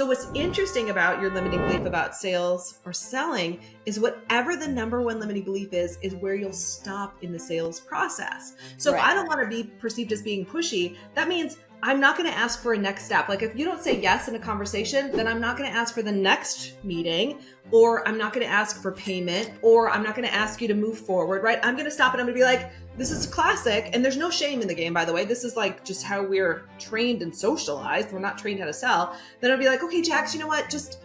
So what's interesting about your limiting belief about sales or selling is whatever the number one limiting belief is where you'll stop in the sales process. So if I don't want to be perceived as being pushy, that means I'm not going to ask for a next step. Like if you don't say yes in a conversation, then I'm not going to ask for the next meeting, or I'm not going to ask for payment, or I'm not going to ask you to move forward, right? I'm going to stop and I'm going to be like, this is classic. And there's no shame in the game, by the way. This is like just how we're trained and socialized. We're not trained how to sell. Then I'll be like, okay, Jax, you know what? Just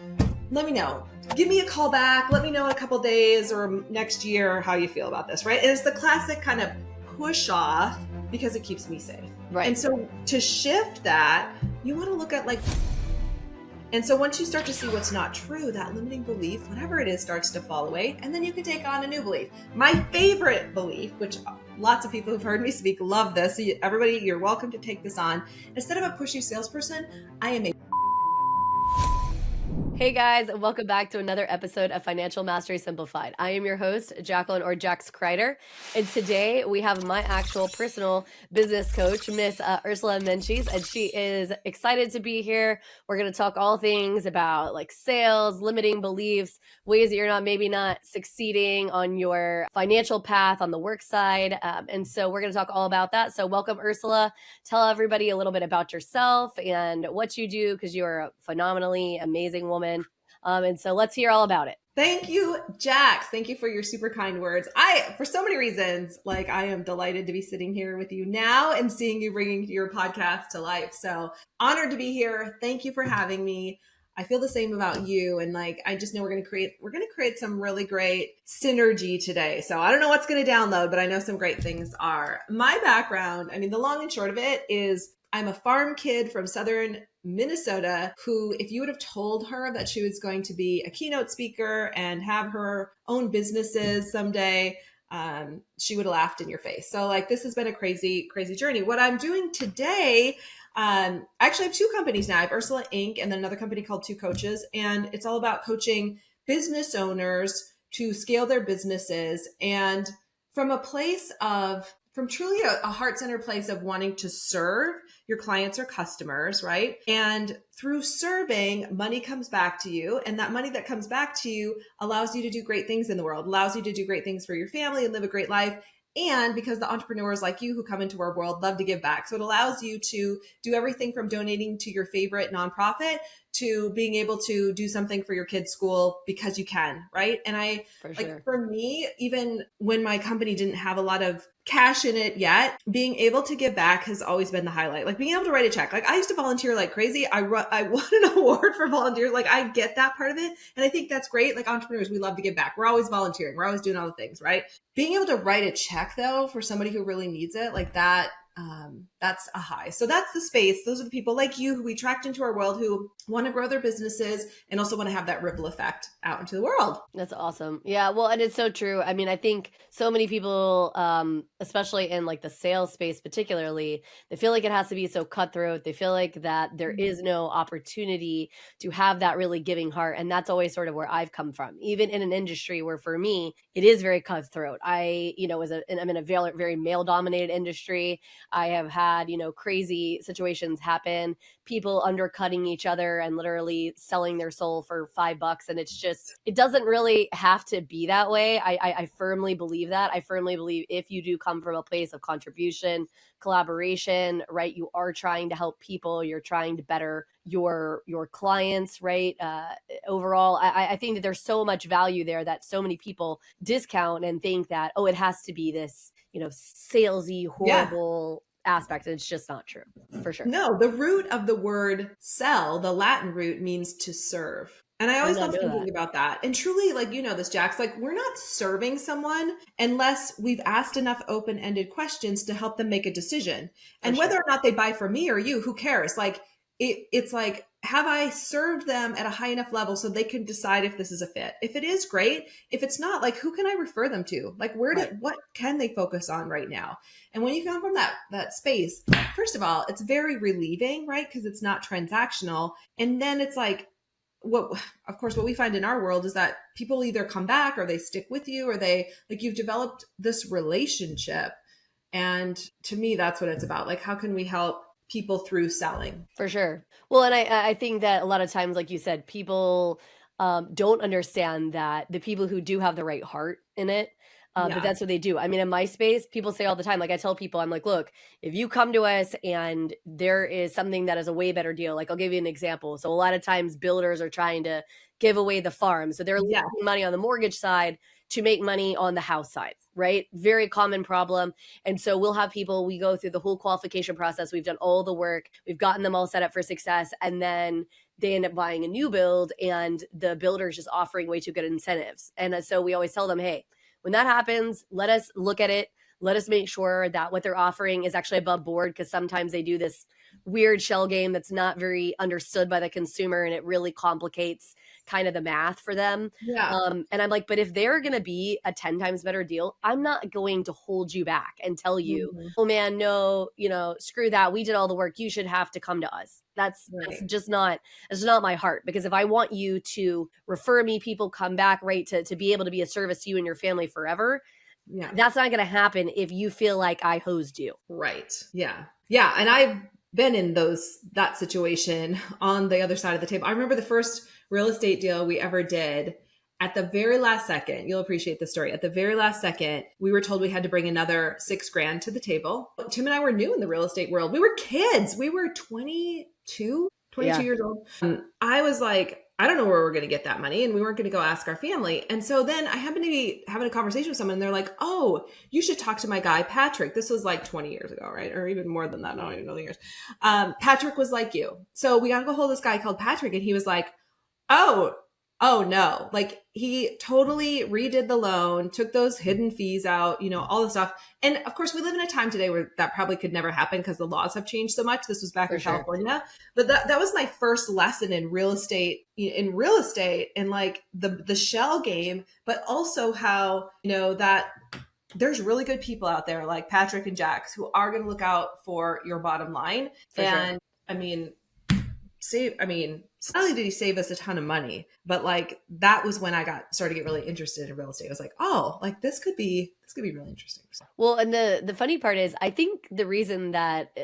let me know. Give me a call back. Let me know in a couple days or next year how you feel about this, right? And it's the classic kind of push off because it keeps me safe. Right. And so to shift that, you want to look at and so once you start to see what's not true, that limiting belief, whatever it is, starts to fall away. And then you can take on a new belief. My favorite belief, which lots of people who've heard me speak love this. So everybody, you're welcome to take this on. Instead of a pushy salesperson, I am a Hey guys, welcome back to another episode of Financial Mastery Simplified. I am your host, Jacqueline or Jax Crider, and today we have my actual personal business coach, Miss Ursula Menchies, and she is excited to be here. We're going to talk all things about like sales, limiting beliefs, ways that you're maybe not succeeding on your financial path on the work side, and so we're going to talk all about that. So welcome, Ursula. Tell everybody a little bit about yourself and what you do, because you're a phenomenally amazing woman. And so let's hear all about it. Thank you, Jax. Thank you for your super kind words. For so many reasons, I am delighted to be sitting here with you now and seeing you bringing your podcast to life. So honored to be here. Thank you for having me. I feel the same about you. And I just know we're going to create some really great synergy today. So I don't know what's going to download, but I know some great things are. My background, the long and short of it is I'm a farm kid from Southern Minnesota who, if you would have told her that she was going to be a keynote speaker and have her own businesses someday, she would have laughed in your face. So this has been a crazy, crazy journey. What I'm doing today, I actually have two companies now. I have Ursula Inc. and then another company called Two Coaches. And it's all about coaching business owners to scale their businesses. And from truly a heart-centered place of wanting to serve your clients or customers, right? And through serving, money comes back to you. And that money that comes back to you allows you to do great things in the world, allows you to do great things for your family and live a great life. And because the entrepreneurs like you who come into our world love to give back. So it allows you to do everything from donating to your favorite nonprofit to being able to do something for your kids' school because you can, right? And for me, even when my company didn't have a lot of cash in it yet, being able to give back has always been the highlight. Being able to write a check. I used to volunteer like crazy. I won an award for volunteers. I get that part of it. And I think that's great. Entrepreneurs, we love to give back. We're always volunteering. We're always doing all the things, right? Being able to write a check though, for somebody who really needs it, that's a high. So that's the space. Those are the people like you who we attract into our world who want to grow their businesses and also want to have that ripple effect out into the world. That's awesome. Yeah. Well, and it's so true. I think so many people, especially in the sales space, particularly, they feel like it has to be so cutthroat. They feel like that there is no opportunity to have that really giving heart. And that's always sort of where I've come from, even in an industry where for me, it is very cutthroat. I'm in a very, very male dominated industry. I have had, crazy situations happen, people undercutting each other and literally selling their soul for $5. And it doesn't really have to be that way. I firmly believe that. I firmly believe if you do come from a place of contribution, collaboration, right? You are trying to help people. You're trying to better your clients, right? Overall, I think that there's so much value there that so many people discount and think that, it has to be this, salesy, horrible aspect. And it's just not true, for sure. No, the root of the word sell, the Latin root, means to serve. And I always love thinking about that. And truly, this, Jax, we're not serving someone unless we've asked enough open-ended questions to help them make a decision. And whether or not they buy from me or you, who cares? It's have I served them at a high enough level so they can decide if this is a fit? If it is, great. If it's not, who can I refer them to? What can they focus on right now? And when you come from that space, first of all, it's very relieving, right? Because it's not transactional. And then it's what we find in our world is that people either come back or they stick with you or they you've developed this relationship. And to me, that's what it's about. How can we help people through selling. For sure. Well, and I think that a lot of times, like you said, people don't understand that the people who do have the right heart in it, that Yeah. that's what they do. I mean, in my space, people say all the time, like I tell people, I'm like, look, if you come to us and there is something that is a way better deal, like I'll give you an example. So a lot of times builders are trying to give away the farm. So they're Yeah. losing money on the mortgage side to make money on the house side, right? Very common problem. And so we'll have people, we go through the whole qualification process. We've done all the work. We've gotten them all set up for success. And then they end up buying a new build and the builder is just offering way too good incentives. And so we always tell them, hey, when that happens, let us look at it. Let us make sure that what they're offering is actually above board, because sometimes they do this weird shell game that's not very understood by the consumer and it really complicates kind of the math for them. Yeah. And I'm like, but if they're going to be a 10 times better deal, I'm not going to hold you back and tell you, oh man, no, screw that. We did all the work. You should have to come to us. That's just not, it's not my heart. Because if I want you to refer me, people come back, right, to be able to be a service to you and your family forever, that's not going to happen if you feel like I hosed you. Right. Yeah. Yeah. And I've been in that situation on the other side of the table. I remember the first real estate deal we ever did. At the very last second, you'll appreciate the story. At the very last second, we were told we had to bring another $6,000 to the table. Tim and I were new in the real estate world. We were kids. We were 22 years old. I was like, I don't know where we're going to get that money. And we weren't going to go ask our family. And so then I happened to be having a conversation with someone and they're like, oh, you should talk to my guy, Patrick. This was like 20 years ago, right? Or even more than that. I don't even know the years. Patrick was like you. So we got to go hold this guy called Patrick. And he was like, oh no, like he totally redid the loan, took those hidden fees out, all the stuff. And of course we live in a time today where that probably could never happen because the laws have changed so much. This was back in California, but that was my first lesson in real estate and like the shell game, but also how, that there's really good people out there like Patrick and Jax who are going to look out for your bottom line. I mean, not only did he save us a ton of money, but like that was when I started to get really interested in real estate. I was like, oh, like this could be really interesting. Well, and the funny part is, I think the reason that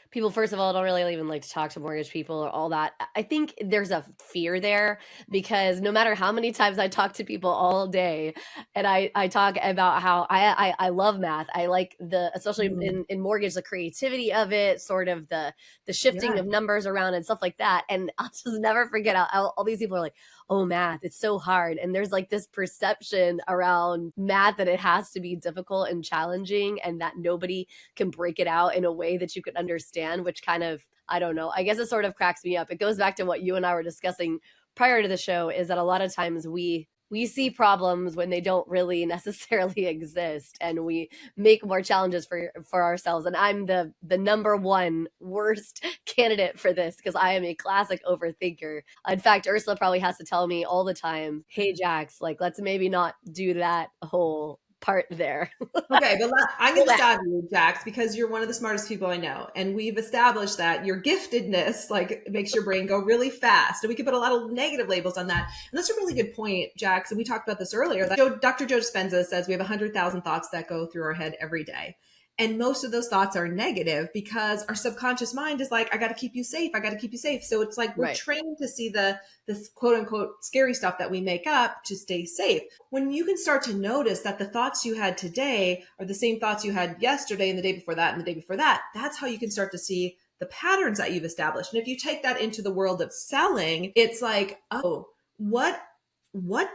people, first of all, don't really even like to talk to mortgage people or all that, I think there's a fear there, because no matter how many times I talk to people all day and I talk about how I love math, I like especially in mortgage, the creativity of it, sort of the shifting of numbers around and stuff like that. And I'll just never forget how all these people are like, oh, math, it's so hard. And there's like this perception around math that it has to be difficult and challenging and that nobody can break it out in a way that you could understand, which kind of, I don't know, I guess it sort of cracks me up. It goes back to what you and I were discussing prior to the show, is that a lot of times we see problems when they don't really necessarily exist, and we make more challenges for ourselves. And I'm the number one worst candidate for this, because I am a classic overthinker. In fact, Ursula probably has to tell me all the time, hey, Jax, like, let's maybe not do that whole part there. Okay, but I'm going to stop you, Jax, because you're one of the smartest people I know. And we've established that your giftedness like makes your brain go really fast. And we could put a lot of negative labels on that. And that's a really good point, Jax. And we talked about this earlier. That Dr. Joe Dispenza says we have 100,000 thoughts that go through our head every day. And most of those thoughts are negative because our subconscious mind is like, I got to keep you safe. I got to keep you safe. So it's like we're trained to see this quote unquote scary stuff that we make up to stay safe. When you can start to notice that the thoughts you had today are the same thoughts you had yesterday and the day before that and the day before that, that's how you can start to see the patterns that you've established. And if you take that into the world of selling, it's like, oh, what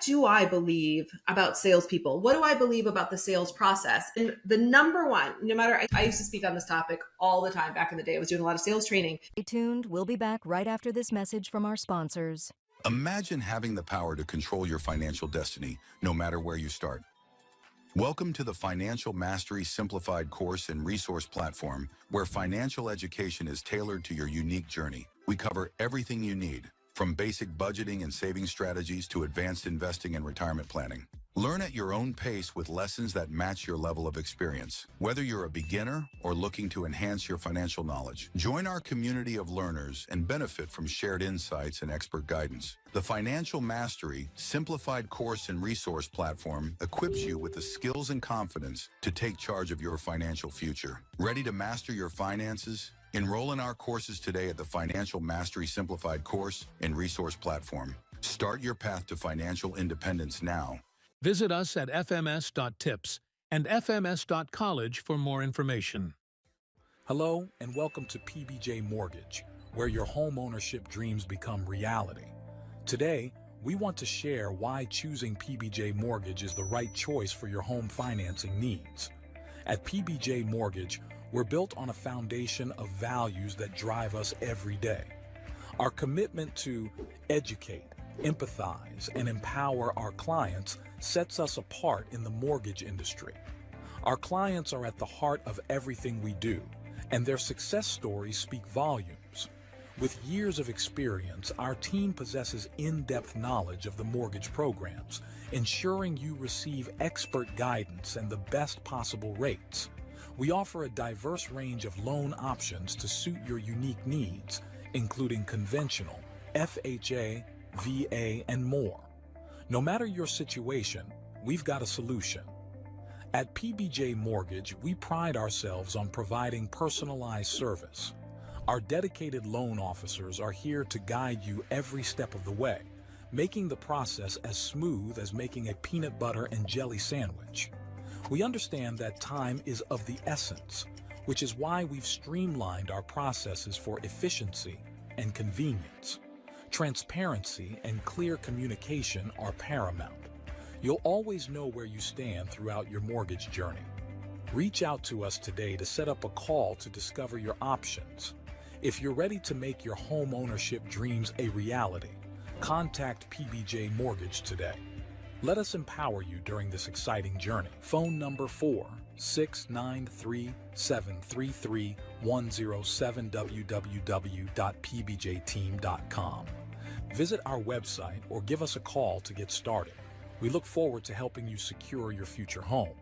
do I believe about salespeople? What do I believe about the sales process? And the number one, no matter, I used to speak on this topic all the time back in the day. I was doing a lot of sales training. Stay tuned. We'll be back right after this message from our sponsors. Imagine having the power to control your financial destiny, no matter where you start. Welcome to the Financial Mastery Simplified course and resource platform, where financial education is tailored to your unique journey. We cover everything you need, from basic budgeting and saving strategies to advanced investing and retirement planning. Learn at your own pace with lessons that match your level of experience. Whether you're a beginner or looking to enhance your financial knowledge, join our community of learners and benefit from shared insights and expert guidance. The Financial Mastery Simplified course and resource platform equips you with the skills and confidence to take charge of your financial future. Ready to master your finances? Enroll in our courses today at the Financial Mastery Simplified course and resource platform. Start your path to financial independence now. Visit us at fms.tips and fms.college for more information. Hello, and welcome to PBJ Mortgage, where your home ownership dreams become reality. Today, we want to share why choosing PBJ Mortgage is the right choice for your home financing needs. At PBJ Mortgage, we're built on a foundation of values that drive us every day. Our commitment to educate, empathize, and empower our clients sets us apart in the mortgage industry. Our clients are at the heart of everything we do, and their success stories speak volumes. With years of experience, our team possesses in-depth knowledge of the mortgage programs, ensuring you receive expert guidance and the best possible rates. We offer a diverse range of loan options to suit your unique needs, including conventional, FHA, VA, and more. No matter your situation, we've got a solution. At PBJ Mortgage, we pride ourselves on providing personalized service. Our dedicated loan officers are here to guide you every step of the way, making the process as smooth as making a peanut butter and jelly sandwich. We understand that time is of the essence, which is why we've streamlined our processes for efficiency and convenience. Transparency and clear communication are paramount. You'll always know where you stand throughout your mortgage journey. Reach out to us today to set up a call to discover your options. If you're ready to make your home ownership dreams a reality, contact PBJ Mortgage today. Let us empower you during this exciting journey. Phone number 4693733 107 www.pbjteam.com. Visit our website or give us a call to get started. We look forward to helping you secure your future home.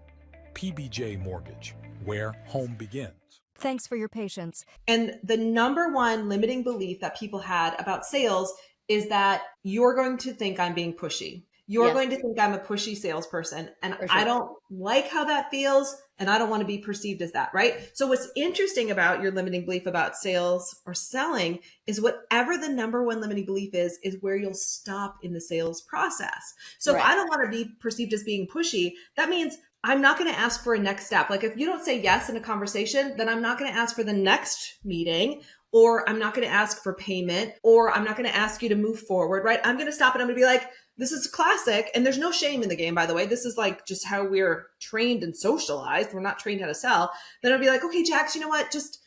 PBJ Mortgage, where home begins. Thanks for your patience. And the number one limiting belief that people had about sales is that you're going to think I'm being pushy. You're going to think I'm a pushy salesperson, and I don't like how that feels, and I don't want to be perceived as that, right? So what's interesting about your limiting belief about sales or selling is whatever the number one limiting belief is where you'll stop in the sales process. So if I don't want to be perceived as being pushy, that means I'm not going to ask for a next step. Like if you don't say yes in a conversation, then I'm not going to ask for the next meeting, or I'm not going to ask for payment, or I'm not going to ask you to move forward, right? I'm going to stop and I'm going to be like, this is classic. And there's no shame in the game, by the way. This is like just how we're trained and socialized. We're not trained how to sell. Then I'll be like, okay, Jax, you know what? Just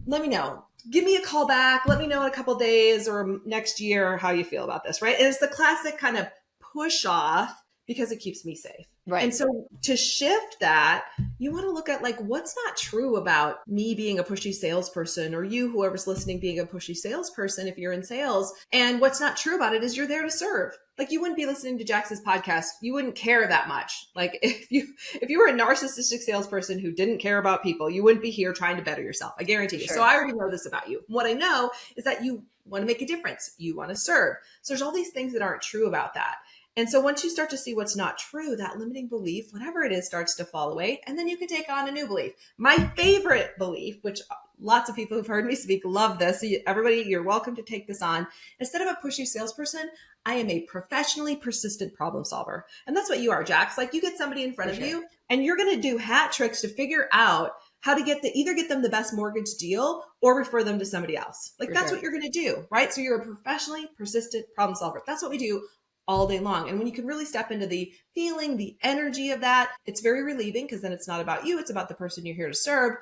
let me know. Give me a call back. Let me know in a couple of days or next year how you feel about this, right? And it's the classic kind of push off because it keeps me safe. Right. And so to shift that, you want to look at like, what's not true about me being a pushy salesperson, or you, whoever's listening, being a pushy salesperson if you're in sales. And what's not true about it is you're there to serve. Like you wouldn't be listening to Jax's podcast. You wouldn't care that much. Like if you were a narcissistic salesperson who didn't care about people, you wouldn't be here trying to better yourself. I guarantee you. Sure. So I already know this about you. What I know is that you want to make a difference. You want to serve. So there's all these things that aren't true about that. And so once you start to see what's not true, that limiting belief, whatever it is, starts to fall away. And then you can take on a new belief. My favorite belief, which lots of people who've heard me speak love this. So everybody, you're welcome to take this on. Instead of a pushy salesperson, I am a professionally persistent problem solver. And that's what you are, Jax. Like you get somebody in front of you and you're going to do hat tricks to figure out how to either get them the best mortgage deal or refer them to somebody else. Like that's what you're going to do, right? So you're a professionally persistent problem solver. That's what we do all day long. And when you can really step into the feeling, the energy of that, it's very relieving because then it's not about you, it's about the person you're here to serve.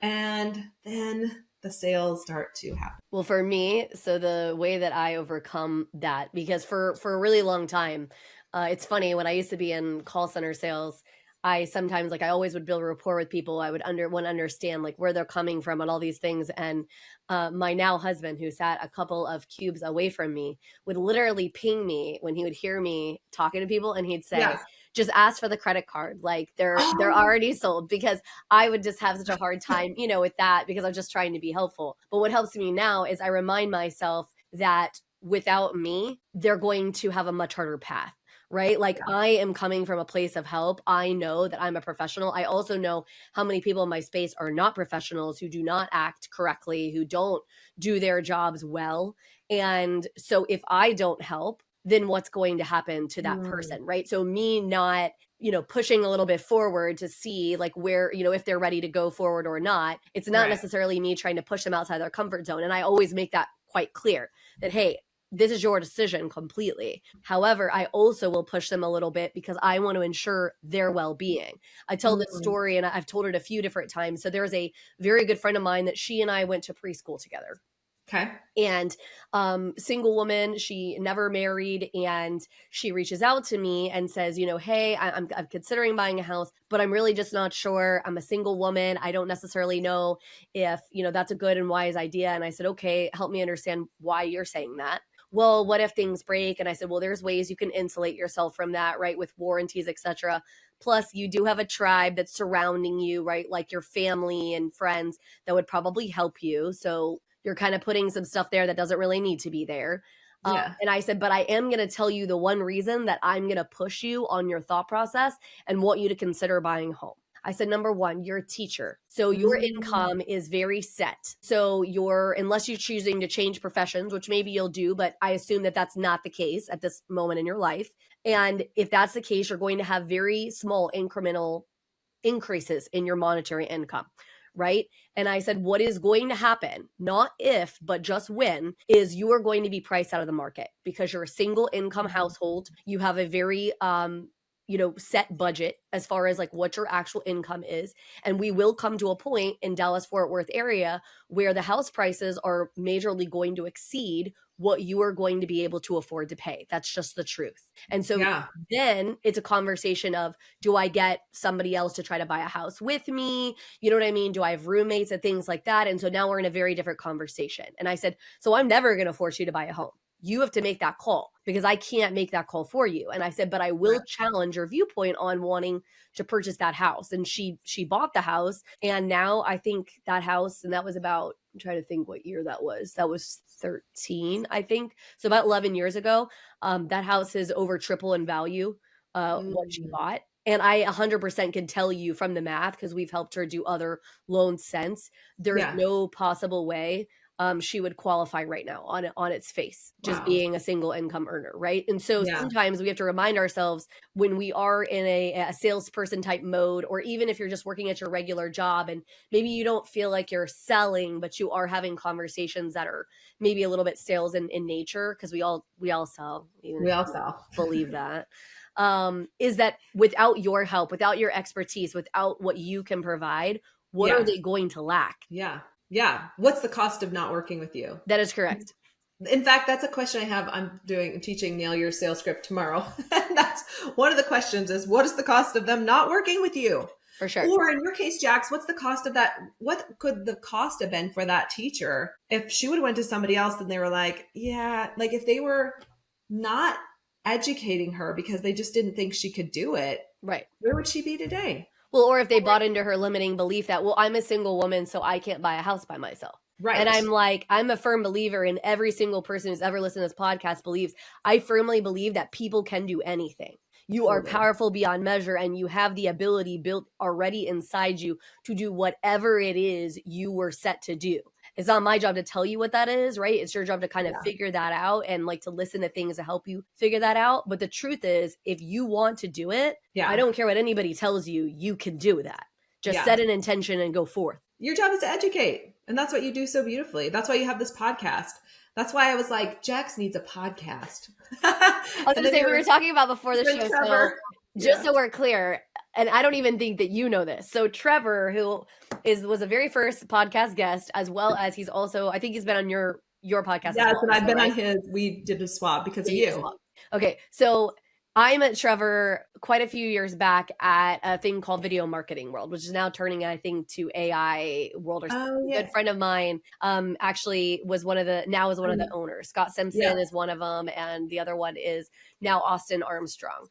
And then the sales start to happen. Well, for me, so the way that I overcome that, because for a really long time, it's funny, when I used to be in call center sales, I sometimes, like, I always would build rapport with people. I would want to understand like where they're coming from and all these things. And my now husband, who sat a couple of cubes away from me, would literally ping me when he would hear me talking to people, and he'd say, just ask for the credit card. Like they're already sold, because I would just have such a hard time, with that, because I'm just trying to be helpful. But what helps me now is I remind myself that without me, they're going to have a much harder path. right? Like I am coming from a place of help. I know that I'm a professional. I also know how many people in my space are not professionals, who do not act correctly, who don't do their jobs well. And so if I don't help, then what's going to happen to that person, right? So me not, pushing a little bit forward to see like where, if they're ready to go forward or not. It's not necessarily me trying to push them outside their comfort zone. And I always make that quite clear that, hey, this is your decision completely. However, I also will push them a little bit because I want to ensure their well-being. I tell this story, and I've told it a few different times. So there's a very good friend of mine that she and I went to preschool together. Okay. And single woman, she never married, and she reaches out to me and says, hey, I'm considering buying a house, but I'm really just not sure. I'm a single woman. I don't necessarily know if, that's a good and wise idea. And I said, okay, help me understand why you're saying that. Well, what if things break? And I said, well, there's ways you can insulate yourself from that, right? With warranties, etc. Plus, you do have a tribe that's surrounding you, right? Like your family and friends that would probably help you. So you're kind of putting some stuff there that doesn't really need to be there. And I said, but I am going to tell you the one reason that I'm going to push you on your thought process and want you to consider buying a home. I said, number one, you're a teacher. So your income is very set. So unless you're choosing to change professions, which maybe you'll do, but I assume that that's not the case at this moment in your life. And if that's the case, you're going to have very small incremental increases in your monetary income. Right. And I said, what is going to happen, not if, but just when, is you are going to be priced out of the market because you're a single income household. You have a very, set budget as far as like what your actual income is. And we will come to a point in Dallas-Fort Worth area where the house prices are majorly going to exceed what you are going to be able to afford to pay. That's just the truth. And so then it's a conversation of, do I get somebody else to try to buy a house with me? You know what I mean? Do I have roommates and things like that? And so now we're in a very different conversation. And I said, so I'm never going to force you to buy a home. You have to make that call because I can't make that call for you. And I said, but I will challenge your viewpoint on wanting to purchase that house. And she bought the house. And now I think that house, and that was about, I'm trying to think what year that was. That was 13, I think. So about 11 years ago, that house is over triple in value, what she bought. And I 100% can tell you from the math, because we've helped her do other loans since, there's no possible way she would qualify right now on its face, just being a single income earner, right? And so sometimes we have to remind ourselves when we are in a salesperson type mode, or even if you're just working at your regular job and maybe you don't feel like you're selling, but you are having conversations that are maybe a little bit sales in nature, because we all sell. We all sell. Believe that. Is that without your help, without your expertise, without what you can provide, what are they going to lack? Yeah. What's the cost of not working with you? That is correct. In fact, that's a question I have. I'm teaching Nail Your Sales Script tomorrow. And that's one of the questions is, what is the cost of them not working with you? For sure. Or in your case, Jax, what's the cost of that? What could the cost have been for that teacher if she would have went to somebody else and they were like, like if they were not educating her because they just didn't think she could do it, right? Where would she be today? Well, or if they bought into her limiting belief that, well, I'm a single woman, so I can't buy a house by myself. Right. And I'm like, I'm a firm believer, and every single person who's ever listened to this podcast believes, I firmly believe that people can do anything. You are powerful beyond measure, and you have the ability built already inside you to do whatever it is you were set to do. It's not my job to tell you what that is, right? It's your job to kind of figure that out and like to listen to things to help you figure that out. But the truth is, if you want to do it, I don't care what anybody tells you, you can do that. Just set an intention and go forth. Your job is to educate. And that's what you do so beautifully. That's why you have this podcast. That's why I was like, Jax needs a podcast. I was going to say, we were talking about before the show. So just so we're clear, and I don't even think that you know this. So Trevor, who was the very first podcast guest, as well as he's also, I think he's been on your podcast. Yes, and I've been on his. We did a swap because of you. Okay, so I met Trevor quite a few years back at a thing called Video Marketing World, which is now turning, I think, to AI World or something. A good friend of mine actually was one of the owners. Scott Simpson is one of them, and the other one is now Austin Armstrong.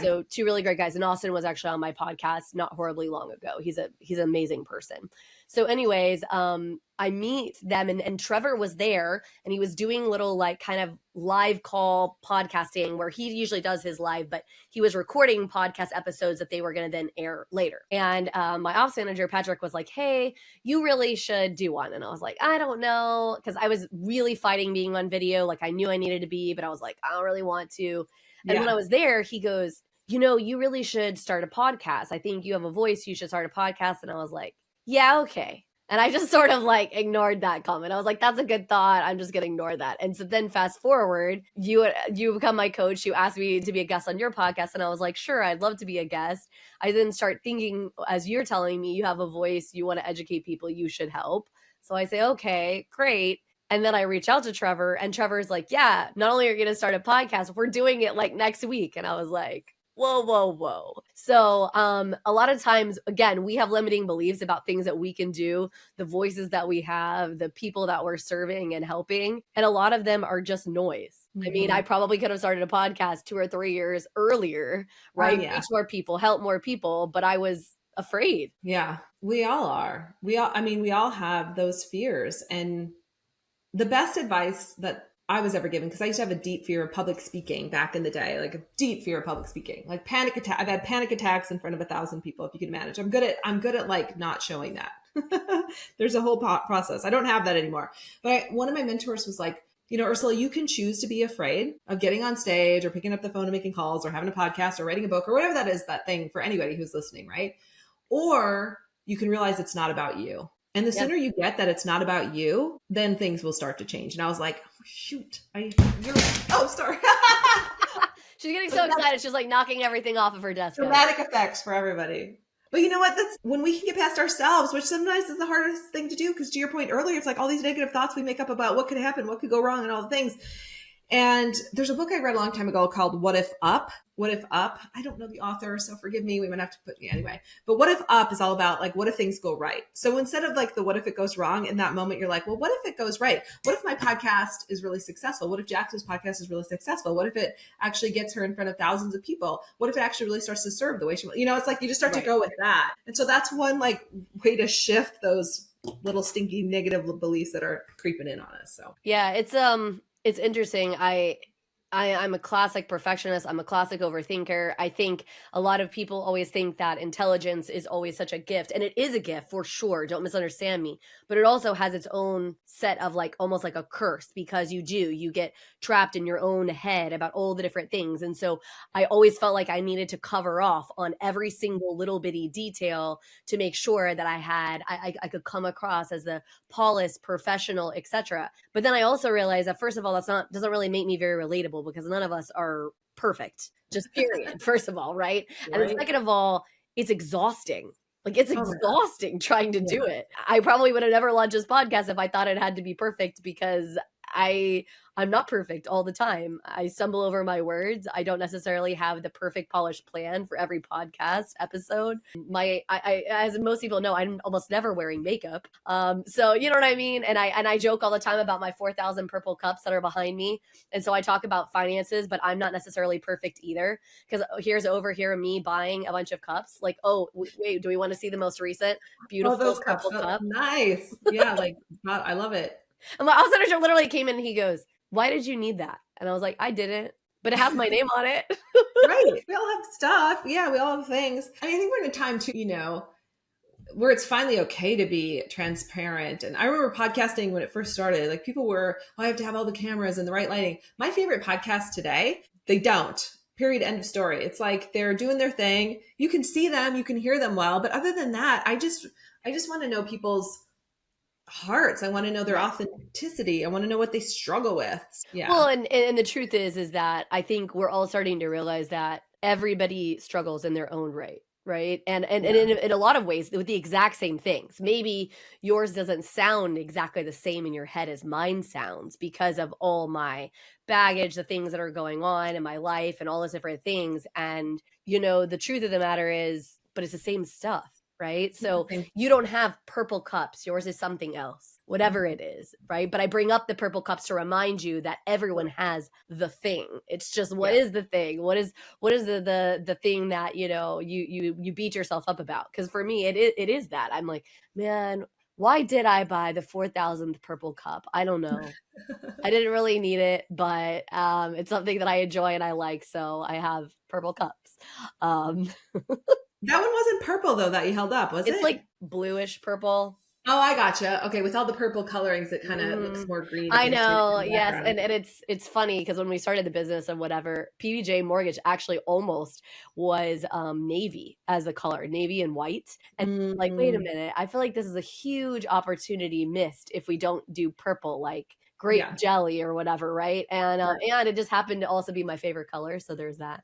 So two really great guys. And Austin was actually on my podcast not horribly long ago. He's an amazing person. So anyways, I meet them and Trevor was there and he was doing little like kind of live call podcasting where he usually does his live, but he was recording podcast episodes that they were going to then air later. And my ops manager, Patrick, was like, hey, you really should do one. And I was like, I don't know. Cause I was really fighting being on video. Like I knew I needed to be, but I was like, I don't really want to. And when I was there, he goes, you really should start a podcast. I think you have a voice. You should start a podcast. And I was like, yeah, okay. And I just sort of like ignored that comment. I was like, that's a good thought. I'm just going to ignore that. And so then fast forward, you become my coach. You asked me to be a guest on your podcast. And I was like, sure, I'd love to be a guest. I then start thinking, as you're telling me, you have a voice, you want to educate people, you should help. So I say, okay, great. And then I reach out to Trevor and Trevor's like, yeah, not only are you going to start a podcast, we're doing it like next week. And I was like, whoa. So a lot of times, again, we have limiting beliefs about things that we can do, the voices that we have, the people that we're serving and helping. And a lot of them are just noise. Mm-hmm. I mean, I probably could have started a podcast 2 or 3 years earlier, right? Reach more people, help more people, but I was afraid. Yeah, we all are. We all have those fears. And the best advice that I was ever given, because I used to have a deep fear of public speaking back in the day, like a deep fear of public speaking, like panic attack. I've had panic attacks in front of 1,000 people, if you can manage. I'm good at like not showing that. There's a whole process. I don't have that anymore. But one of my mentors was like, Ursula, you can choose to be afraid of getting on stage or picking up the phone and making calls or having a podcast or writing a book or whatever that is, that thing for anybody who's listening, right? Or you can realize it's not about you. And the sooner you get that it's not about you, then things will start to change. And I was like, oh, shoot. Sorry. She's getting so excited. She's like knocking everything off of her desk. Dramatic effects for everybody. But you know what? That's when we can get past ourselves, which sometimes is the hardest thing to do. Because to your point earlier, it's like all these negative thoughts we make up about what could happen, what could go wrong, and all the things. And there's a book I read a long time ago called What If Up? What If Up? I don't know the author, so forgive me. We might have to put anyway. But What If Up is all about like, what if things go right? So instead of like the what if it goes wrong, in that moment, you're like, well, what if it goes right? What if my podcast is really successful? What if Jax's podcast is really successful? What if it actually gets her in front of thousands of people? What if it actually really starts to serve the way she wants? It's like you just start to go with that. And so that's one like way to shift those little stinky negative beliefs that are creeping in on us. So yeah, it's interesting. I'm a classic perfectionist. I'm a classic overthinker. I think a lot of people always think that intelligence is always such a gift, and it is a gift for sure. Don't misunderstand me, but it also has its own set of like almost like a curse, because you get trapped in your own head about all the different things. And so I always felt like I needed to cover off on every single little bitty detail to make sure that I could come across as the polished professional, etc. But then I also realized that first of all, doesn't really make me very relatable, because none of us are perfect, just period. First of all, right? And then second of all, it's exhausting. Like it's exhausting trying to do it. I probably would have never launched this podcast if I thought it had to be perfect, because I'm not perfect all the time. I stumble over my words. I don't necessarily have the perfect polished plan for every podcast episode. I as most people know, I'm almost never wearing makeup. So you know what I mean? And I joke all the time about my 4,000 purple cups that are behind me. And so I talk about finances, but I'm not necessarily perfect either, because here's over here me buying a bunch of cups. Like, oh, wait, do we want to see the most recent beautiful those purple cup? Nice. Yeah, like I love it. And my office manager literally came in and he goes, why did you need that? And I was like, I didn't, but it has my name on it. Right. We all have stuff. Yeah, we all have things. I think we're in a time too, where it's finally okay to be transparent. And I remember podcasting when it first started, like people were, I have to have all the cameras and the right lighting. My favorite podcasts today, they don't. Period. End of story. It's like they're doing their thing. You can see them, you can hear them well. But other than that, I just want to know people's hearts. I want to know their authenticity. I want to know what they struggle with. Yeah. Well, and the truth is that I think we're all starting to realize that everybody struggles in their own right. Right. And in a lot of ways with the exact same things. Maybe yours doesn't sound exactly the same in your head as mine sounds because of all my baggage, the things that are going on in my life and all those different things. And, the truth of the matter is, but it's the same stuff. Right. So you don't have purple cups. Yours is something else, whatever it is. Right. But I bring up the purple cups to remind you that everyone has the thing. It's just, what is the thing? What is the thing that, you beat yourself up about? Because for me, it is that I'm like, man, why did I buy the 4,000th purple cup? I don't know. I didn't really need it, but it's something that I enjoy and I like, so I have purple cups. Um, That one wasn't purple though that you held up, was it's it? like bluish purple. Oh, I gotcha. Okay, with all the purple colorings, it kind of looks more green I against your know, in the yes, background. and it's funny because when we started the business and whatever, PBJ Mortgage actually almost was navy as a color, navy and white. And like, wait a Mm, minute, I feel like this is a huge opportunity missed if we don't do purple, like grape yeah, jelly or whatever, right? right. And it just happened to also be my favorite color, so there's that.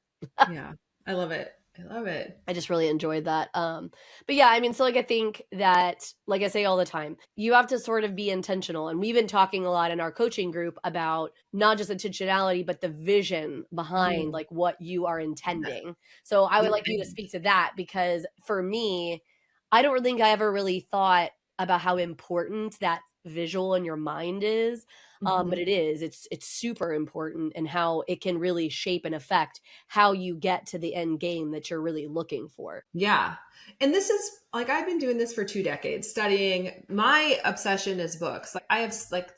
Yeah, I love it. I love it. I just really enjoyed that. But yeah, I mean, so like I think that, like I say all the time, you have to sort of be intentional. And we've been talking a lot in our coaching group about not just intentionality, but the vision behind Mm, like what you are yeah, intending. So I would the like you to end. speak to that because for me, I don't think I ever really thought about how important that visual in your mind is. But Mhm. it is. It's super important and how it can really shape and affect how you get to the end game that you're really looking for. Yeah. And this is like I've been doing this for 2 decades, studying. My obsession is books. Like I have like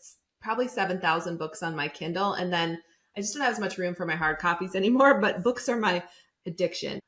probably 7,000 books on my Kindle, and then I just don't have as much room for my hard copies anymore, but books are my addiction.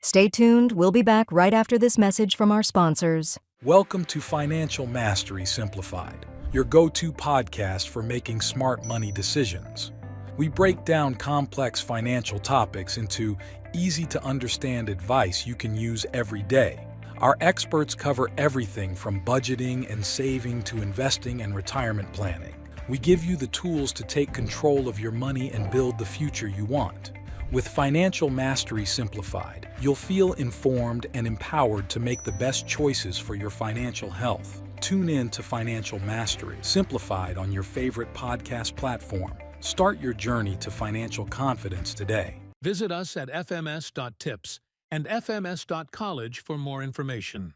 Stay tuned. We'll be back right after this message from our sponsors. Welcome to Financial Mastery Simplified, your go-to podcast for making smart money decisions. We break down complex financial topics into easy-to-understand advice you can use every day. Our experts cover everything from budgeting and saving to investing and retirement planning. We give you the tools to take control of your money and build the future you want. With Financial Mastery Simplified, you'll feel informed and empowered to make the best choices for your financial health. Tune in to Financial Mastery Simplified on your favorite podcast platform. Start your journey to financial confidence today. Visit us at fms.tips and fms.college for more information.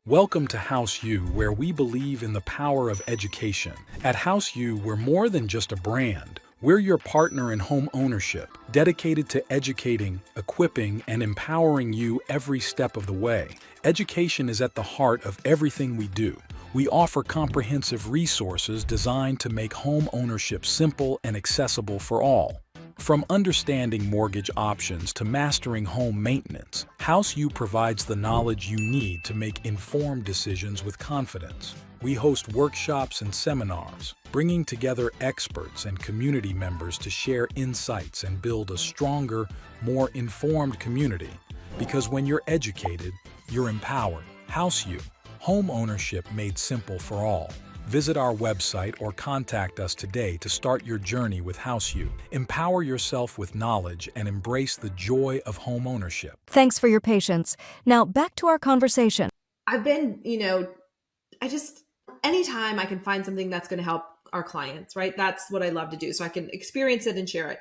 Welcome to House U, where we believe in the power of education. At House U, we're more than just a brand. We're your partner in home ownership, dedicated to educating, equipping, and empowering you every step of the way. Education is at the heart of everything we do. We offer comprehensive resources designed to make home ownership simple and accessible for all. From understanding mortgage options to mastering home maintenance, House U provides the knowledge you need to make informed decisions with confidence. We host workshops and seminars, bringing together experts and community members to share insights and build a stronger, more informed community. Because when you're educated, you're empowered. House U, home ownership made simple for all. Visit our website or contact us today to start your journey with House U. Empower yourself with knowledge and embrace the joy of home ownership. Thanks for your patience. Now back to our conversation. I've been, I just anytime I can find something that's going to help our clients, right? That's what I love to do. So I can experience it and share it.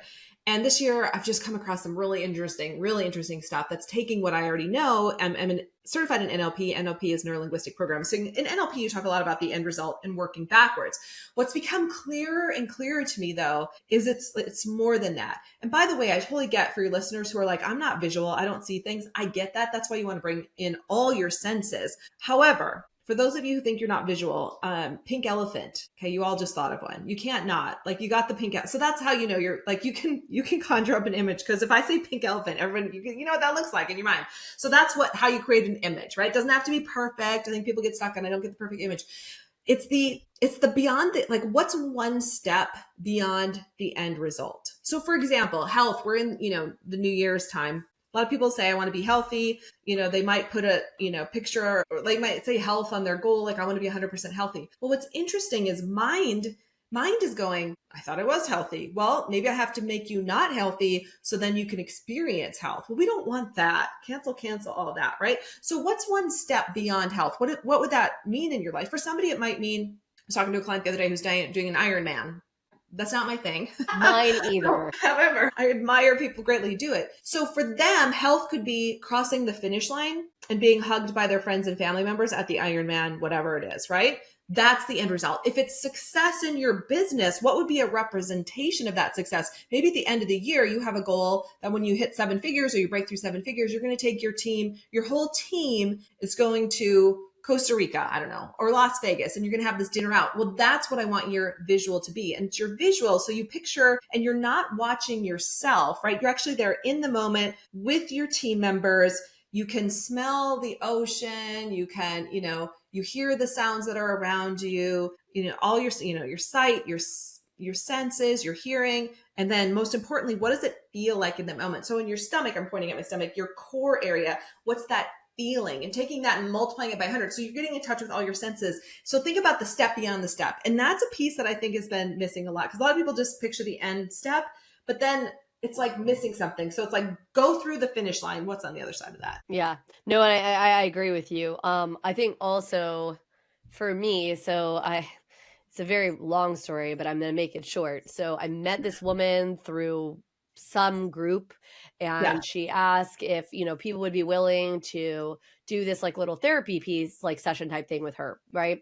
And this year I've just come across some really interesting stuff that's taking what I already know. I'm certified in NLP. NLP is neuro-linguistic programming. So in NLP, you talk a lot about the end result and working backwards. What's become clearer and clearer to me though, is it's more than that. And by the way, I totally get for your listeners who are like, I'm not visual, I don't see things. I get that. That's why you want to bring in all your senses. However, for those of you who think you're not visual, pink elephant. Okay, you all just thought of one. You can't not. Like you got the pink. So that's how you know you're like you can conjure up an image because if I say pink elephant, everyone you know what that looks like in your mind. So that's how you create an image, right? It doesn't have to be perfect. I think people get stuck on I don't get the perfect image. It's the beyond the like what's one step beyond the end result. So for example, health. We're in the New Year's time. A lot of people say, I want to be healthy. They might put a, picture or they might say health on their goal. Like I want to be 100% healthy. Well, what's interesting is mind is going, I thought I was healthy. Well, maybe I have to make you not healthy so then you can experience health. Well, we don't want that. Cancel all of that, right? So what's one step beyond health? What would that mean in your life? For somebody, it might mean, I was talking to a client the other day who's doing an Ironman. That's not my thing. Mine either. However, I admire people greatly who do it. So for them, health could be crossing the finish line and being hugged by their friends and family members at the Ironman, whatever it is, right? That's the end result. If it's success in your business, what would be a representation of that success? Maybe at the end of the year, you have a goal that when you hit 7 figures or you break through 7 figures, you're going to take your team, your whole team is going to Costa Rica, I don't know, or Las Vegas, and you're going to have this dinner out. Well, that's what I want your visual to be. And it's your visual. So you picture, and you're not watching yourself, right? You're actually there in the moment with your team members. You can smell the ocean. You can, you hear the sounds that are around you, all your, your sight, your senses, your hearing. And then most importantly, what does it feel like in that moment? So in your stomach, I'm pointing at my stomach, your core area, what's that feeling, and taking that and multiplying it by 100. So you're getting in touch with all your senses. So think about the step beyond the step. And that's a piece that I think has been missing a lot, because a lot of people just picture the end step, but then it's like missing something. So it's like, go through the finish line. What's on the other side of that? Yeah, no, I agree with you. I think also for me, it's a very long story, but I'm going to make it short. So I met this woman through some group, and she asked if, people would be willing to do this like little therapy piece, like session type thing with her, right?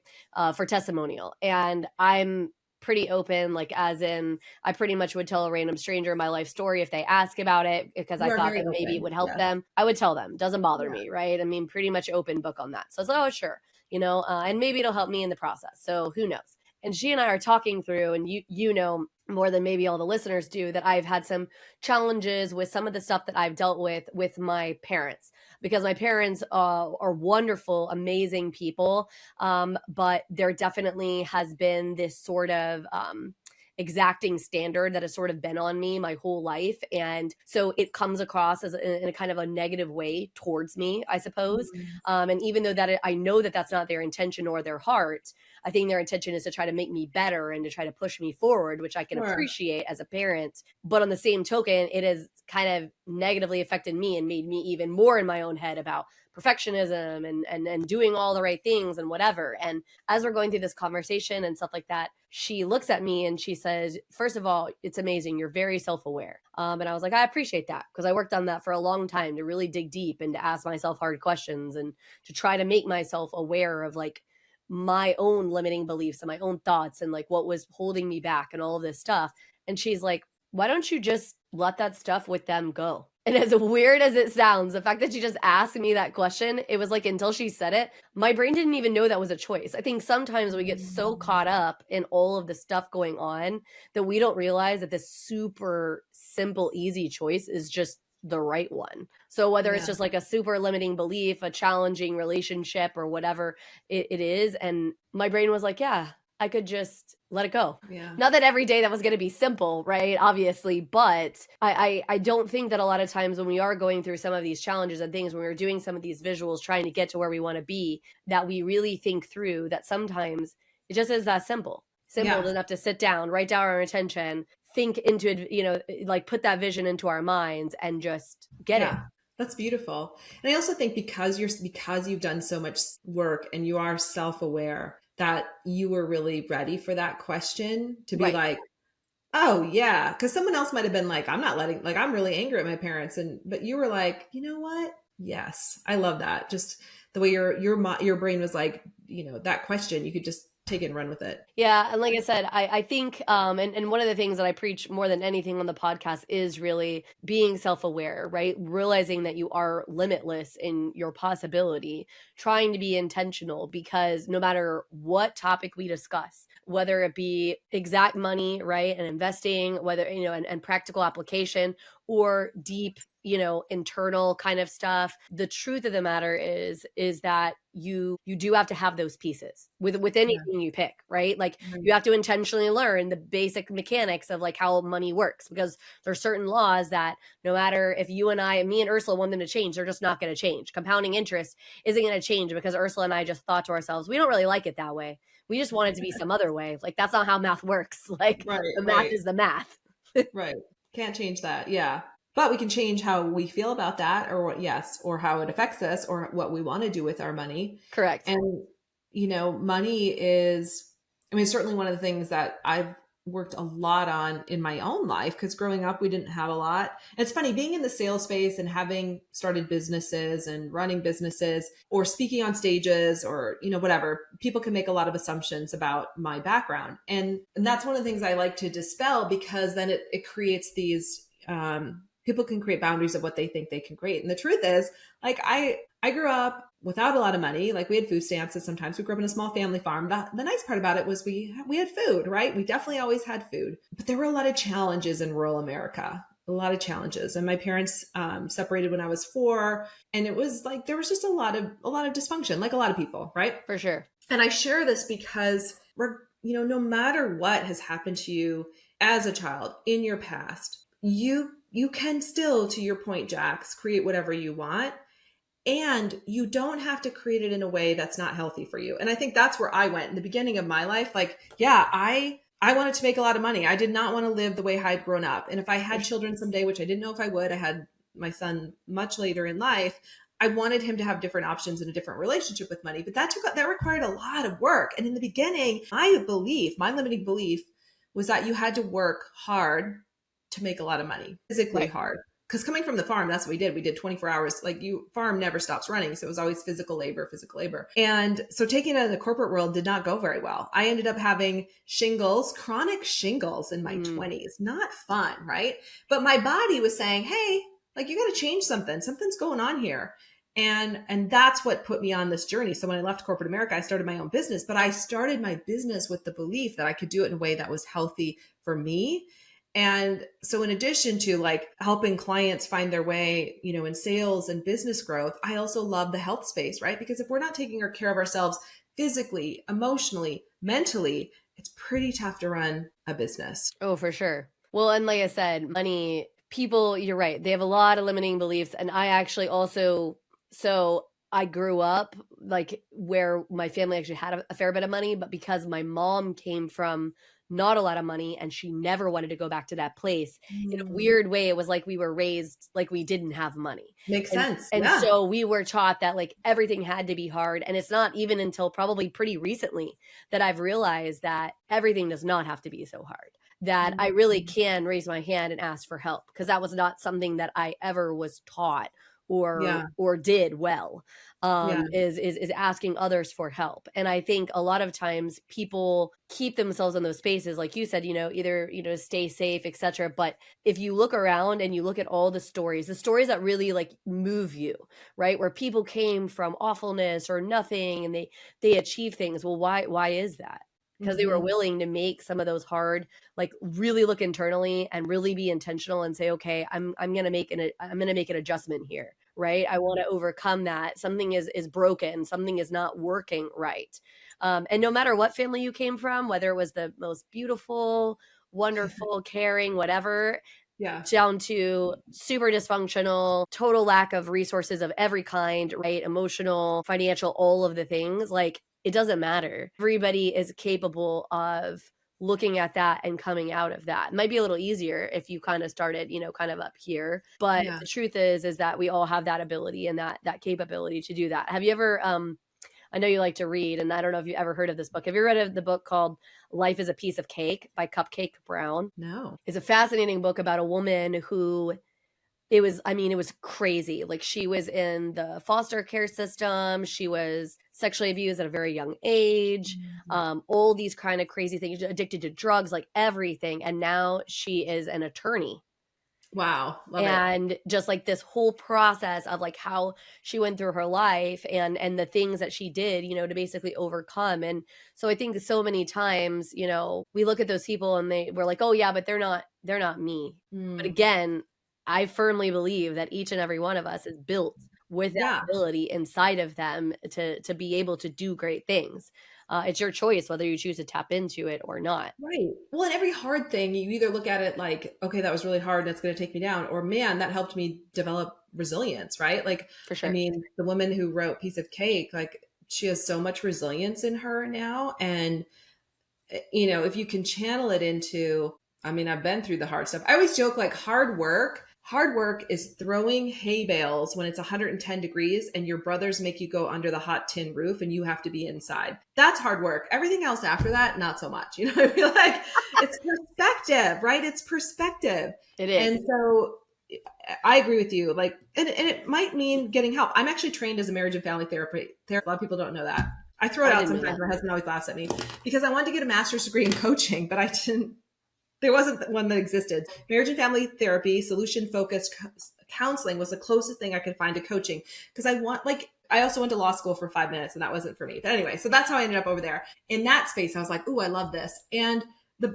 For testimonial. And I'm pretty open, like as in I pretty much would tell a random stranger my life story if they ask about it, because I thought that maybe it would help them. I would tell them, doesn't bother me, right? I mean, pretty much open book on that. So I was like, oh, sure. And maybe it'll help me in the process. So who knows? And she and I are talking through, and you know more than maybe all the listeners do, that I've had some challenges with some of the stuff that I've dealt with my parents, because my parents are wonderful, amazing people. But there definitely has been this sort of exacting standard that has sort of been on me my whole life. And so it comes across as in a kind of a negative way towards me, I suppose. And even though that I know that that's not their intention or their heart, I think their intention is to try to make me better and to try to push me forward, which I can appreciate as a parent. But on the same token, it has kind of negatively affected me and made me even more in my own head about perfectionism and doing all the right things and whatever. And as we're going through this conversation and stuff like that, she looks at me and she says, first of all, it's amazing. You're very self-aware. And I was like, I appreciate that, because I worked on that for a long time, to really dig deep and to ask myself hard questions and to try to make myself aware of like my own limiting beliefs and my own thoughts and like what was holding me back and all of this stuff. And she's like, why don't you just let that stuff with them go? And as weird as it sounds, the fact that she just asked me that question, it was like, until she said it, my brain didn't even know that was a choice. I think sometimes we get so caught up in all of the stuff going on that we don't realize that this super simple, easy choice is just the right one. So whether it's just like a super limiting belief, a challenging relationship, or whatever it is, and my brain was like, yeah, I could just let it go. Yeah. Not that every day that was going to be simple, right? Obviously, but I don't think that a lot of times when we are going through some of these challenges and things, when we're doing some of these visuals, trying to get to where we want to be, that we really think through that sometimes it just is that simple enough to sit down, write down our intention, think into it, like put that vision into our minds and just get it. That's beautiful. And I also think because you've done so much work and you are self-aware, that you were really ready for that question to be like, oh yeah. Cause someone else might've been like, I'm really angry at my parents. But you were like, you know what? Yes. I love that. Just the way your brain was like, that question, you could just take it and run with it. Yeah. And like I said, I think, and one of the things that I preach more than anything on the podcast is really being self-aware, right? Realizing that you are limitless in your possibility, trying to be intentional, because no matter what topic we discuss, whether it be exact money, right, and investing, whether, and practical application, or deep, internal kind of stuff, the truth of the matter is that you do have to have those pieces with anything you pick, right? Like you have to intentionally learn the basic mechanics of like how money works, because there's certain laws that no matter if me and Ursula want them to change, they're just not going to change. Compounding interest isn't going to change because Ursula and I just thought to ourselves, we don't really like it that way. We just want it to be some other way. Like that's not how math works. Like the math is the math. Right. Can't change that. Yeah. But we can change how we feel about that, or how it affects us, or what we want to do with our money. Correct. And, money is, certainly one of the things that I've worked a lot on in my own life, because growing up, we didn't have a lot. And it's funny being in the sales space and having started businesses and running businesses or speaking on stages or, whatever, people can make a lot of assumptions about my background. And that's one of the things I like to dispel, because then it creates these, people can create boundaries of what they think they can create. And the truth is, like, I grew up without a lot of money. Like we had food stamps, and sometimes we grew up in a small family farm. The nice part about it was we had food, right? We definitely always had food, but there were a lot of challenges in rural America, a lot of challenges. And my parents separated when I was 4, and it was like there was just a lot of dysfunction, like a lot of people, right? For sure. And I share this because no matter what has happened to you as a child in your past, you can still, to your point, Jax, create whatever you want. And you don't have to create it in a way that's not healthy for you. And I think that's where I went in the beginning of my life. Like, yeah, I wanted to make a lot of money. I did not want to live the way I had grown up. And if I had children someday, which I didn't know if I would, I had my son much later in life, I wanted him to have different options and a different relationship with money. But that required a lot of work. And in the beginning, my limiting belief was that you had to work hard to make a lot of money, physically hard. Because coming from the farm, that's what we did. We did 24 hours. Like farm never stops running. So it was always physical labor. And so taking it in the corporate world did not go very well. I ended up having chronic shingles in my 20s. Not fun, right? But my body was saying, hey, like you got to change something. Something's going on here. And that's what put me on this journey. So when I left corporate America, I started my own business, but I started my business with the belief that I could do it in a way that was healthy for me. And so in addition to like helping clients find their way, in sales and business growth, I also love the health space, right? Because if we're not taking care of ourselves physically, emotionally, mentally, it's pretty tough to run a business. Oh, for sure. Well, and like I said, money, people, you're right. They have a lot of limiting beliefs. And I actually also, so I grew up like where my family actually had a fair bit of money, but because my mom came from not a lot of money and she never wanted to go back to that place. In a weird way, it was like we were raised like we didn't have money. Makes sense. And so we were taught that like everything had to be hard. And it's not even until probably pretty recently that I've realized that everything does not have to be so hard, that I really can raise my hand and ask for help, because that was not something that I ever was taught or did well, is asking others for help. And I think a lot of times people keep themselves in those spaces, like you said, either, stay safe, etc. But if you look around and you look at all the stories that really like move you, right? Where people came from awfulness or nothing and they achieve things. Well, why is that? Because they were willing to make some of those hard, like really look internally and really be intentional and say, okay, I'm going to make an adjustment here, right? I want to overcome that. Something is broken. Something is not working right. And no matter what family you came from, whether it was the most beautiful, wonderful, caring, whatever, down to super dysfunctional, total lack of resources of every kind, right? Emotional, financial, all of the things, like, it doesn't matter. Everybody is capable of looking at that and coming out of that. It might be a little easier if you kind of started, kind of up here. But the truth is that we all have that ability and that capability to do that. Have you ever, I know you like to read, and I don't know if you've ever heard of this book. Have you read the book called Life is a Piece of Cake by Cupcake Brown? No. It's a fascinating book about a woman who it was crazy. Like, she was in the foster care system. She was sexually abused at a very young age. All these kind of crazy things, addicted to drugs, like everything. And now she is an attorney. Wow. Love and it. Just like this whole process of like how she went through her life and the things that she did, to basically overcome. And so I think so many times, we look at those people and we're like, oh yeah, but they're not me. But again, I firmly believe that each and every one of us is built with that ability inside of them to be able to do great things. It's your choice whether you choose to tap into it or not. Right. Well, and every hard thing, you either look at it like, okay, that was really hard, that's going to take me down, or man, that helped me develop resilience, right? Like, for sure. I mean, the woman who wrote Piece of Cake, like, she has so much resilience in her now. And, if you can channel it into, I've been through the hard stuff. I always joke, like, hard work is throwing hay bales when it's 110 degrees and your brothers make you go under the hot tin roof and you have to be inside. That's hard work. Everything else after that, not so much. I feel like it's perspective, right? It's perspective. It is. And so I agree with you. Like, and it might mean getting help. I'm actually trained as a marriage and family therapist. A lot of people don't know that. I throw it out sometimes. My husband always laughs at me because I wanted to get a master's degree in coaching, but I didn't. There wasn't one that existed. Marriage and family therapy, solution-focused counseling was the closest thing I could find to coaching, because I also went to law school for 5 minutes and that wasn't for me. But anyway, so that's how I ended up over there. In that space, I was like, ooh, I love this. And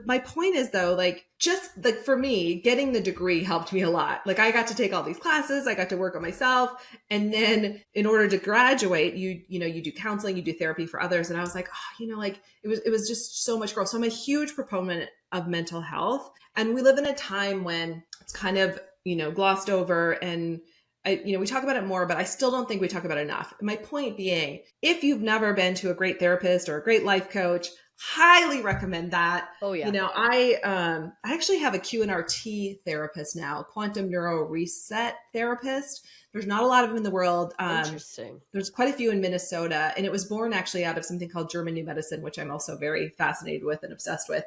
my point is though, like, just like for me, getting the degree helped me a lot. Like I got to take all these classes, I got to work on myself. And then in order to graduate, you do counseling, you do therapy for others. And I was like, like it was just so much growth. So I'm a huge proponent of mental health. And we live in a time when it's kind of, glossed over, and we talk about it more, but I still don't think we talk about it enough. My point being, if you've never been to a great therapist or a great life coach, highly recommend that. Oh yeah. I actually have a QNRT therapist now, quantum neuro reset therapist. There's not a lot of them in the world. Interesting. There's quite a few in Minnesota, and it was born actually out of something called German New Medicine, which I'm also very fascinated with and obsessed with.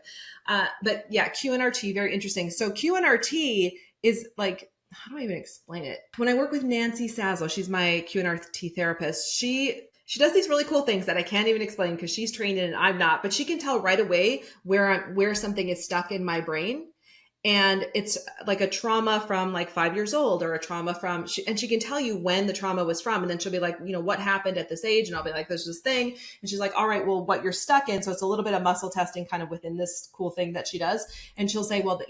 But yeah, QNRT, very interesting. So QNRT is like, how do I even explain it? When I work with Nancy Sazlo, she's my QNRT therapist. She does these really cool things that I can't even explain because she's trained in it and I'm not, but she can tell right away where something is stuck in my brain. And it's like a trauma from like 5 years old, or a trauma from, and she can tell you when the trauma was from. And then she'll be like, what happened at this age? And I'll be like, there's this thing. And she's like, all right, well, what you're stuck in. So it's a little bit of muscle testing kind of within this cool thing that she does. And she'll say, well,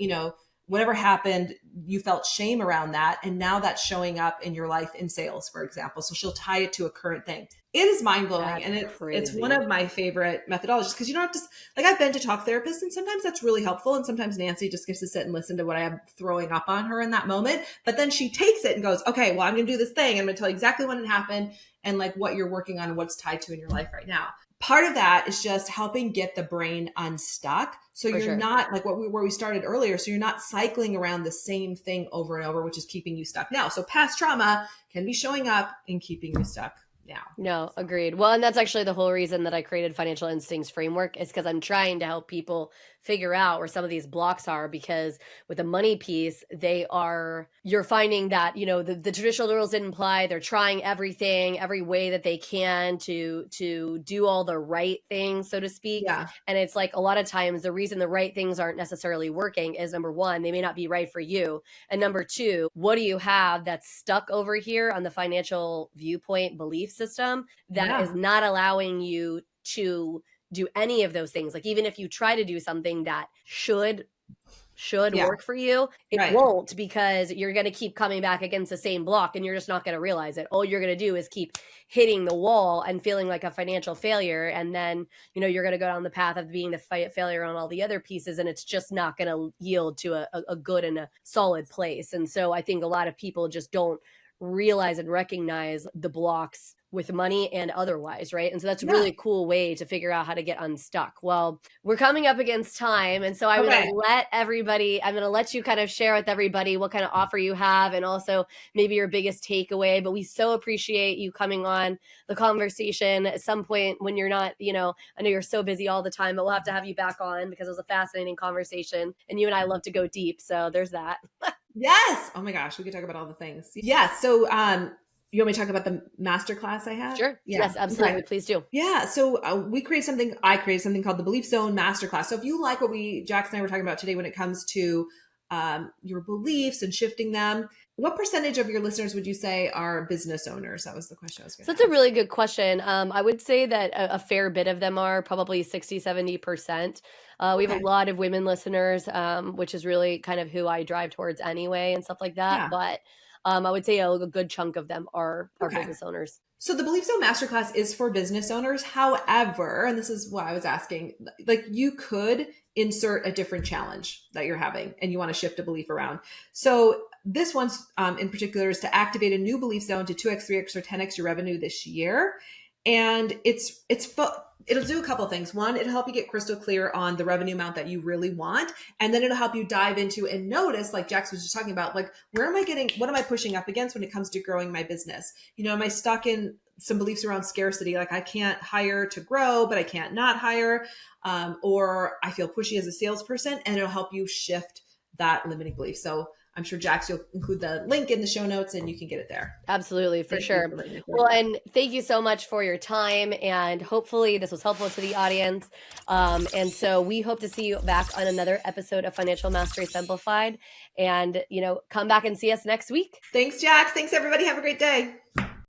whatever happened, you felt shame around that. And now that's showing up in your life in sales, for example. So she'll tie it to a current thing. It is mind-blowing. And it's one of my favorite methodologies, because you don't have to, like, I've been to talk therapists and sometimes that's really helpful. And sometimes Nancy just gets to sit and listen to what I am throwing up on her in that moment. But then she takes it and goes, okay, well, I'm going to do this thing. I'm going to tell you exactly when it happened and like what you're working on and what's tied to in your life right now. Part of that is just helping get the brain unstuck. So you're not like where we started earlier. So you're not cycling around the same thing over and over, which is keeping you stuck now. So past trauma can be showing up and keeping you stuck now. No, agreed. Well, and that's actually the whole reason that I created Financial Instincts Framework, is because I'm trying to help people figure out where some of these blocks are, because with the money piece, you're finding that, the traditional rules didn't apply. They're trying everything, every way that they can to do all the right things, so to speak. Yeah. And it's like a lot of times the reason the right things aren't necessarily working is, number one, they may not be right for you. And number two, what do you have that's stuck over here on the financial viewpoint belief system that is not allowing you to do any of those things? Like, even if you try to do something that should work for you, it won't, because you're going to keep coming back against the same block and you're just not going to realize it. All you're going to do is keep hitting the wall and feeling like a financial failure. And then, you're going to go down the path of being the failure on all the other pieces. And it's just not going to yield to a good and a solid place. And so I think a lot of people just don't realize and recognize the blocks with money and otherwise, right? And so that's a really cool way to figure out how to get unstuck. Well, we're coming up against time. And so I'm going to let you kind of share with everybody what kind of offer you have, and also maybe your biggest takeaway. But we so appreciate you coming on the conversation at some point when you're not, I know you're so busy all the time, but we'll have to have you back on, because it was a fascinating conversation and you and I love to go deep. So there's that. Yes. Oh my gosh. We could talk about all the things. Yeah. So, you want me to talk about the masterclass I have? Sure. Yeah. Yes, absolutely. Okay. Please do. Yeah. So I created something called the Belief Zone Masterclass. So if you like what Jax and I were talking about today when it comes to your beliefs and shifting them, what percentage of your listeners would you say are business owners? That was the question I was going to ask. That's a really good question. I would say that a fair bit of them are, probably 60-70%. We have a lot of women listeners, which is really kind of who I drive towards anyway and stuff like that. Yeah. But I would say a good chunk of them are business owners. So the Belief Zone Masterclass is for business owners. However, and this is what I was asking, like, you could insert a different challenge that you're having and you want to shift a belief around. So this one's in particular is to activate a new belief zone to 2x, 3x, or 10x your revenue this year. And it'll do a couple of things. One, it'll help you get crystal clear on the revenue amount that you really want. And then it'll help you dive into and notice, like Jax was just talking about, like, what am I pushing up against when it comes to growing my business? Am I stuck in some beliefs around scarcity? Like, I can't hire to grow, but I can't not hire. Or I feel pushy as a salesperson, and it'll help you shift that limiting belief. So I'm sure, Jax, you'll include the link in the show notes and you can get it there. Absolutely, for sure. Well, and thank you so much for your time. And hopefully this was helpful to the audience. And so we hope to see you back on another episode of Financial Mastery Simplified. And, come back and see us next week. Thanks, Jax. Thanks, everybody. Have a great day.